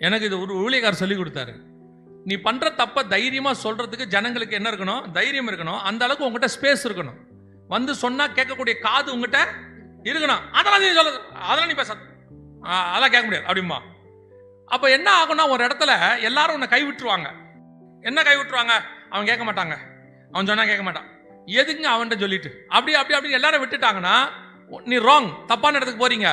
எனக்கு இது ஒரு ஊழியக்காரர் சொல்லி கொடுத்தாரு. நீ பண்ற தப்ப தைரியமா சொல்றதுக்கு ஜனங்களுக்கு என்ன இருக்கணும்? தைரியம் இருக்கணும். அந்த அளவுக்கு உங்ககிட்ட ஸ்பேஸ் இருக்கணும். வந்து சொன்னா கேட்கக்கூடிய காது உங்ககிட்ட இருக்கணும். அதெல்லாம் நீ சொல்ல, அதெல்லாம் நீ பேச, அதெல்லாம் கேட்க முடியாது அப்படிமா. அப்ப என்ன ஆகும்னா, ஒரு இடத்துல எல்லாரும் உன்னை கைவிட்டுருவாங்க. என்ன கைவிட்டுருவாங்க? அவன் கேட்க மாட்டாங்க, அவன் சொன்னா கேட்க மாட்டான், எதுக்குங்க அவன்கிட்ட சொல்லிட்டு அப்படி அப்படி அப்படி எல்லாரும் விட்டுட்டாங்கன்னா நீ ராங், தப்பான இடத்துக்கு போறீங்க.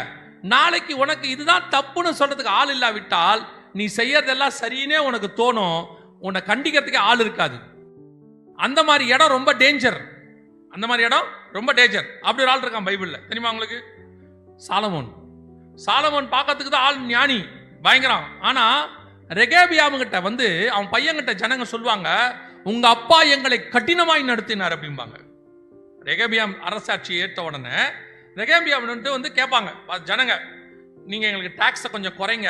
நாளைக்கு உனக்கு இதுதான் தப்புன்னு சொல்றதுக்கு ஆள் இல்லாவிட்டால் நீ செய்யறதெல்லாம் சரின்னே உனக்கு தோணும். உன்னை கண்டிக்கிறதுக்கே ஆள் இருக்காது. அந்த மாதிரி இடம் ரொம்ப டேஞ்சர். அந்த மாதிரி இடம் ரொம்ப டேஞ்சர். அப்படி ஒரு ஆள் இருக்கான் பைபிள்ல, தெரியுமா உங்களுக்கு? சாலமோன். சாலமோன் பார்க்கறதுக்கு தான் ஆள் ஞானி, பயங்கரம். ஆனா ரெகேபியாமுகிட்ட வந்து அவன் பையன்கிட்ட ஜனங்க சொல்லுவாங்க, உங்க அப்பா எங்களை கடினமாய் நடத்தினார் அப்படிம்பாங்க. ரெகேபியாம் அரசாட்சி ஏற்ற உடனே ரெகேபியாம் வந்து கேட்பாங்க ஜனங்க, நீங்க எங்களுக்கு டாக்ஸை கொஞ்சம் குறைங்க,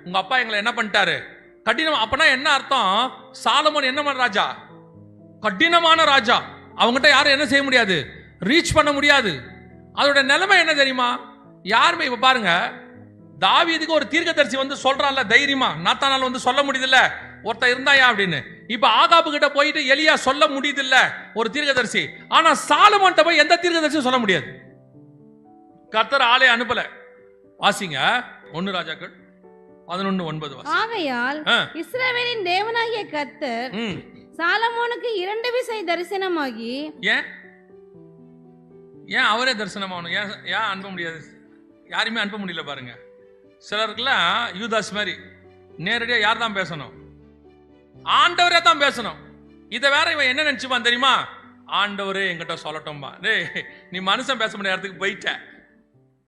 உங்க அப்பா எங்களை என்ன பண்ணிட்டாரு கடினம். அப்பனா என்ன அர்த்தம்? சாலமோன் என்ன ராஜா? கடினமான ராஜா. அவங்ககிட்ட யாரும் என்ன செய்ய முடியாது, ரீச் பண்ண முடியாது. அதோட நிலைமை என்ன தெரியுமா? யாருமே இப்ப பாருங்க, தாவீதுக்கு ஒரு தீர்க்கதரிசி வந்து சொல்றான்ல தைரியமா, நாத்தானால வந்து சொல்ல முடியுதுல்ல ஒருத்தர் இருந்தாயா அப்படின்னு. இப்ப ஆகாபு கிட்ட போயிட்டு எலியா சொல்ல முடியுது இல்ல ஒரு தீர்க்கதரிசி. ஆனா சாலமோன்ட்ட போய் எந்த தீர்க்கதரிசியும் சொல்ல முடியாது. கர்த்தர் ஆளே அனுப்பல. வாசிங்க 1 ராஜாக்கள் 11:9. ஆகையால் இஸ்ரவேலின் தேவனாகிய கர்த்தர் சாலமோனுக்கு 2 விசை தரிசனமாகி. ஏன் அவரே தரிசனமாகணும்? ஏன் அனுப்ப முடியாது? யாருமே அனுப்ப முடியல பாருங்க. சிலருக்குலாம் யூதாஸ் மாதிரி நேரடியா யார் தான் பேசணும்? ஆண்டவரே தான் பேசணும். இதை வேற இவன் என்ன நினைச்சுப்பான் தெரியுமா? ஆண்டவரே என்கிட்ட சொல்லட்டும்பா. நீ மனுஷன் பேச முடியாத இடத்துக்கு போயிட்ட.